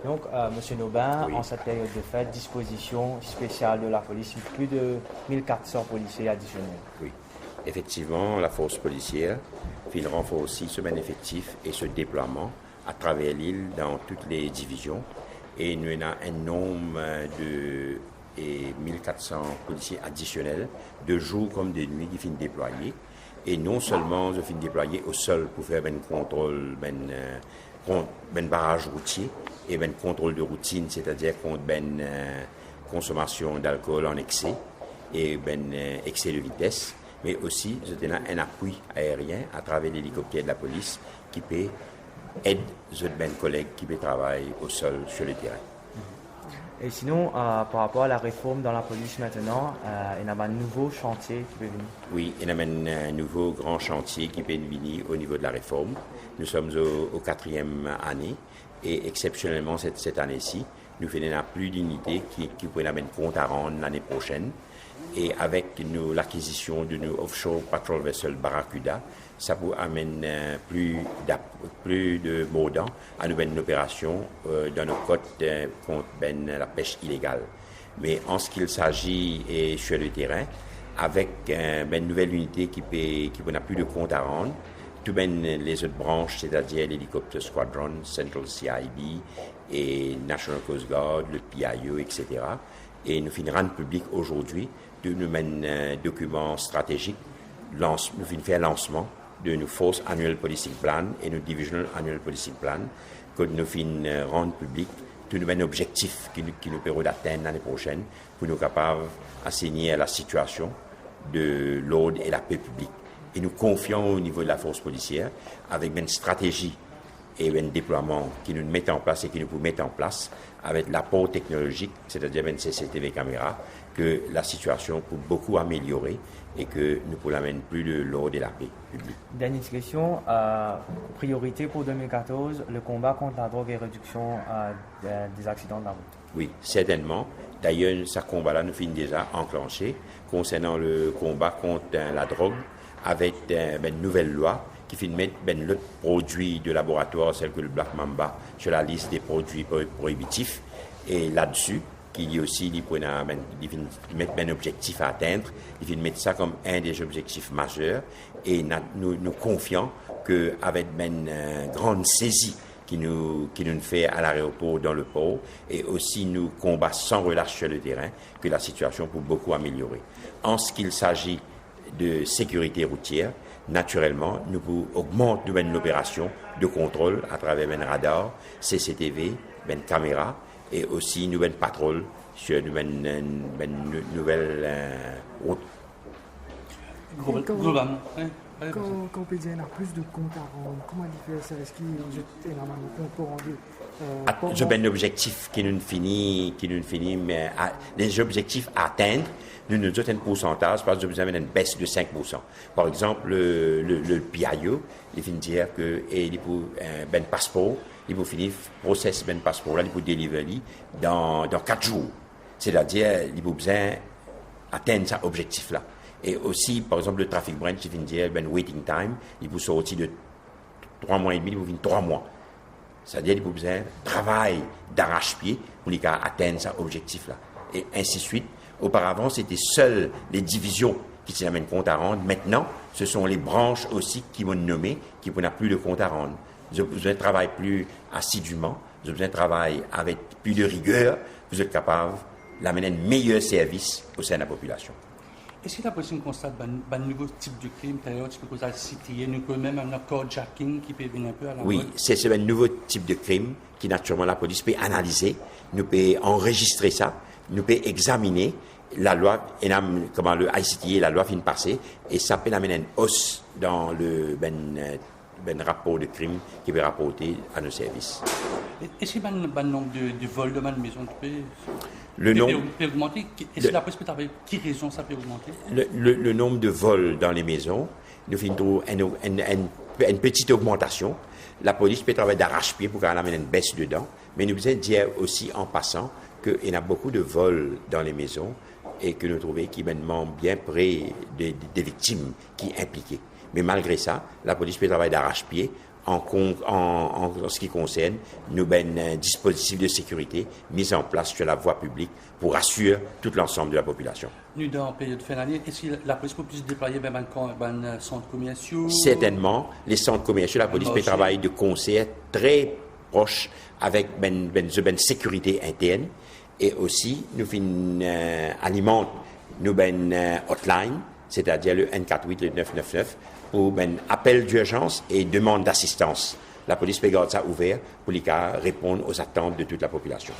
Donc, Monsieur Nobin, Oui. en cette période de fête, disposition spéciale de la police, plus de 1400 policiers additionnels. Oui. Effectivement, la force policière fait le renfort aussi ce même effectif et ce déploiement à travers l'île dans toutes les divisions. Et nous avons un nombre de 1400 policiers additionnels, de jour comme de nuit, qui finissent déployer. Et non seulement ils finissent déployer au sol pour faire un contrôle, un barrage routier et un contrôle de routine, c'est-à-dire contre consommation d'alcool en excès et excès de vitesse, mais aussi c'était un appui aérien à travers l'hélicoptère de la police qui peut aider les collègues qui peuvent travailler au sol sur le terrain. Et sinon, par rapport à la réforme dans la police maintenant, il y a un nouveau chantier qui peut venir. Oui, il y a un nouveau grand chantier qui peut venir au niveau de la réforme. Nous sommes au 4e année et exceptionnellement cette année-ci, nous faisons plus d'unités qui pourraient amener compte à rendre l'année prochaine. Et avec l'acquisition de nos offshore patrol vessel Barracuda, ça vous amène plus de mordants à une opération dans nos côtes contre la pêche illégale. Mais en ce qu'il s'agit sur le terrain, avec une nouvelle unité qui n'a plus de compte à rendre, tout les autres branches, c'est-à-dire l'hélicoptère Squadron, Central CIB et National Coast Guard, le PIO, etc. Et nous finirons public aujourd'hui de nos documents stratégiques. Nous finissons faire lancement de nos Force Annual Policing Plan et nos Divisional Annual Policing Plan, que nous finissons rendre public tous nos objectifs qui nous permettent d'atteindre l'année prochaine pour nous capables d'assigner à la situation de l'ordre et la paix publique. Et nous confions au niveau de la force policière avec une stratégie et un déploiement qui nous met en place et qui nous peut mettre en place avec l'apport technologique, c'est-à-dire une CCTV caméra, que la situation peut beaucoup améliorer et que nous pouvons amener plus de l'ordre et la paix publique. Dernière question, priorité pour 2014, le combat contre la drogue et réduction des accidents de la route. Oui, certainement. D'ailleurs, ce combat-là nous finit déjà enclenché concernant le combat contre la drogue avec une nouvelle loi qui finit mettre le produit de laboratoire, celle que le Black Mamba, sur la liste des produits prohibitifs. Et là-dessus, qu'il y a aussi, il mettre un objectif à atteindre, il faut mettre ça comme un des objectifs majeurs. Et nous confions qu'avec une grande saisie qui nous fait à l'aéroport, dans le port, et aussi nous combat sans relâche sur le terrain, que la situation peut beaucoup améliorer. En ce qu'il s'agit de sécurité routière, naturellement, nous pouvons augmenter l'opération de contrôle à travers un radar, CCTV, une caméra, et aussi une nouvelle patrouille sur une nouvelle route. Globalement. Quand on peut dire qu'il y a plus de comptes à rendre, comment il fait ça? Est-ce qu'il y a énormément de comptes pour rendre? J'ai un objectif qui nous finit, mais les objectifs à atteindre, nous avons un pourcentage, parce que nous avons une baisse de 5%. Par exemple, le PIO, il finit dire que il faut un passeport, il faut finir process ben passeport là, il faut délivrer dans 4 jours. C'est-à-dire, il faut besoin atteindre cet objectif-là. Et aussi, par exemple, le trafic branch, il finit dire ben waiting time, il faut sortir de 3 mois et demi, il faut finir 3 mois. C'est-à-dire, il faut besoin de travail d'arrache-pied pour atteindre cet objectif-là. Et ainsi de suite. Auparavant, c'était seules les divisions qui s'amènent compte à rendre. Maintenant, ce sont les branches aussi qui vont nommer, qui n'ont plus de compte à rendre. Vous avez besoin de travailler plus assidûment, vous avez besoin de travailler avec plus de rigueur, vous êtes capable d'amener un meilleur service au sein de la population. Est-ce que la police constate un nouveau type de crime? D'ailleurs, tu peux citer nous même un carjacking qui peut venir un peu à la Oui, c'est un nouveau type de crime qui, naturellement, la police peut analyser, nous peut enregistrer ça, nous peut examiner la loi, comment le ICTA, la loi finit passer, et ça peut amener une hausse dans le rapport de crime qui peut rapporter à nos services. Est-ce qu'il y a un nombre de vols de maison qui peut augmenter? Est-ce que la police peut avoir qui raison ça peut augmenter? Le nombre de vols dans les maisons, nous finissons une petite augmentation. La police peut travailler d'arrache-pied pour qu'elle amène une baisse dedans, mais nous devons dire aussi en passant qu'il y a beaucoup de vols dans les maisons et que nous trouvons qui maintenant bien près des victimes qui sont impliquées. Mais malgré ça, la police peut travailler d'arrache-pied en ce qui concerne nos dispositifs de sécurité mis en place sur la voie publique pour assurer tout l'ensemble de la population. Nous, dans la période de fin d'année, est-ce que la police peut plus déployer un centre commercial? Certainement, les centres commerciaux, la police peut travailler de concert très proche avec une sécurité interne et aussi nous alimentons nos hotline, c'est-à-dire le N48, le 999, pour appel d'urgence et demande d'assistance. La police peut garder ça ouvert pour répondre aux attentes de toute la population.